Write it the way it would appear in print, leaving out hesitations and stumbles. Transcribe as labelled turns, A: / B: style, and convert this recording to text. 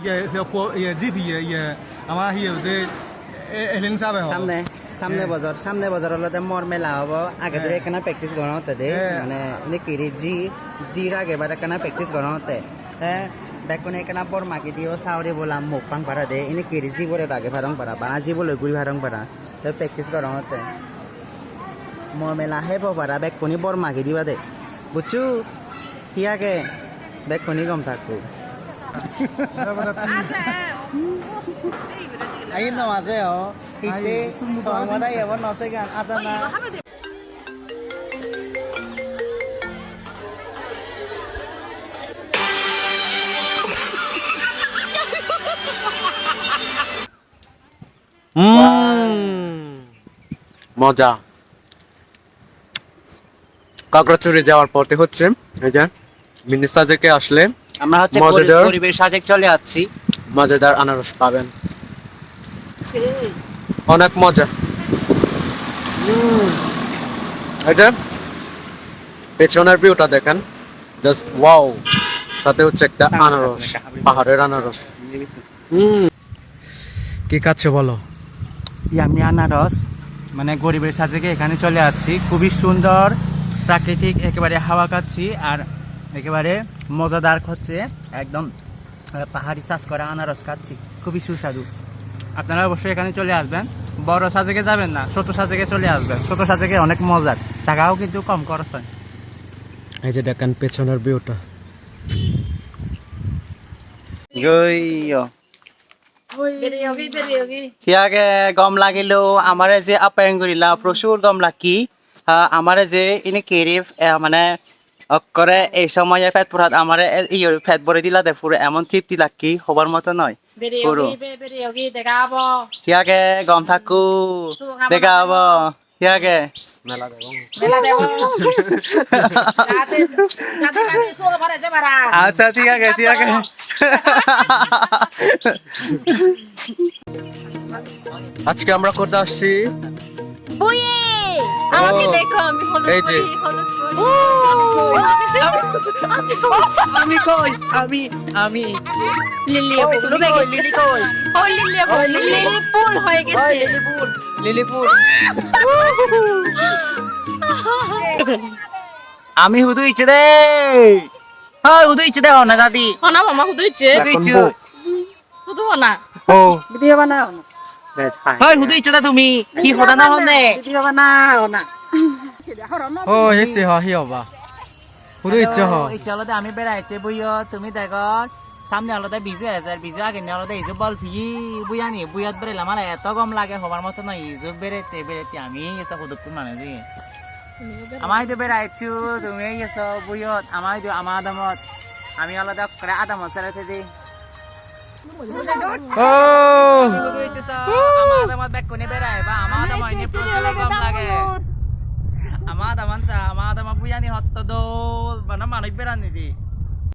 A: 也 GP 也আমার হিয়ে ওদের এলেনসা বে
B: সামনে বাজার হলে মোর মেলা হবো আগে ধরে এখানে প্র্যাকটিস করা হতে দে মানে নিকিরি জির আগে বারে এখানে প্র্যাকটিস করা হতে হ্যাঁ বেকনে এখানে বর মাকে দিও সাউরি বললাম মুখ পাং পারা দে ইনি কিরি জি বলে আগে ভারং পারা বানা জি বলে গুড়ি ভারং পারা তো প্র্যাকটিস করা হতে মোর মেলা হে পারা বেকনি বর মাকে দিবা দে বুঝছু কি আগে বেকনি গম থাকবো Ayun na mase oh. Hite. Pamada yawan nase gan ata na.
C: মজা কাকড়াছড়ি যাওয়ার পথে হচ্ছে এই যে মিনি সাজেকে আসলে
B: আমরা হচ্ছে পরিবেশ সাজেক চলে যাচ্ছি
C: মজাদার আনারস পাবেন অনেক মজা এটা পেছনের ভিউটা দেখেন জাস্ট ওয়াও সাথে হচ্ছে একটা আনারস পাহাড়ের আনারস কি খাচ্ছে বলো
B: আমি আনারস মানে গরিবের সাজেকে এখানে চলে যাচ্ছি খুবই সুন্দর প্রাকৃতিক একেবারে হাওয়া খাচ্ছি আর একেবারে মজাদার হচ্ছে একদম পাহাড়ি চাষ করা আনারস খাচ্ছি খুবই সুস্বাদু আপনারা অবশ্যই এখানে চলে আসবেন বড় সাজেকে যাবেন না ছোট সাজেকে চলে আসবেন ছোট সাজেকে অনেক মজার টাকাও কিন্তু কম খরচ হয়
C: এই যে দেখেন পেছনের ভিউটা
B: ইয়াকে গম লাগিলো আমারে যে আপ্যায়ন করিলা প্রচুর গম লাগি আমারে যে ইনি কেরি মানে করে এই সময় পেট পুরাত আমারে পেট ভরে দিলা দে পুরো এমন তৃপ্তি লাগি হবার মতো নয় পুরো ইয়াকে গম থাকু দেখাব ইয়াকে আচ্ছা ঠিক আছে
C: আজকে আমরা করতে আসছি
D: বুয়ে আমাকে দেখো আমি হলুদ
C: এই যে
B: আমি কই আমি
D: লিলি ডুবে গেছে লিলি কই ও লিলি ফুল হয়ে গেছে
B: লিলি ফুল আমি হুদু ইচ্ছে দে হ্যাঁ হুদু ইচ্ছে দে না দাদি
D: হনা মামা হুদু ইচ্ছে হুদু হনা
B: ও
D: ভিডিও বানাও
B: হ্যাঁ হুদু ইচ্ছে দে তুমি কি হদা না হনে
D: ভিডিও বানাও না
C: ও এসে হিবা পুরো ইচ্ছে হ
B: ইচ্ছে হলো আমি বেড়াইছে বইয় তুমি দেখো সামনে আলাদা বিজে আছে আর বিজে আগে আলাদা এই যে বল ফি বুয়ানি বুয়াত বেড়ে আমার এত গম লাগে হবার মতো নয় এই যে বেড়েতে আমি এসব হুদুক মানে যে আমার তো বেড়াইছু তুমি এসো বুয়ত আমার তো আমার আদামত আমি আলাদা করে আদামত সারাতে দিই
C: ও
B: আমার আদামত ব্যাক কোনে বেড়াই বা আমার আদামত এনে প্রচুর গম লাগে আমার আদামত বুয়ানি হত্ত দোল মানে মানুষ বেড়ানি দি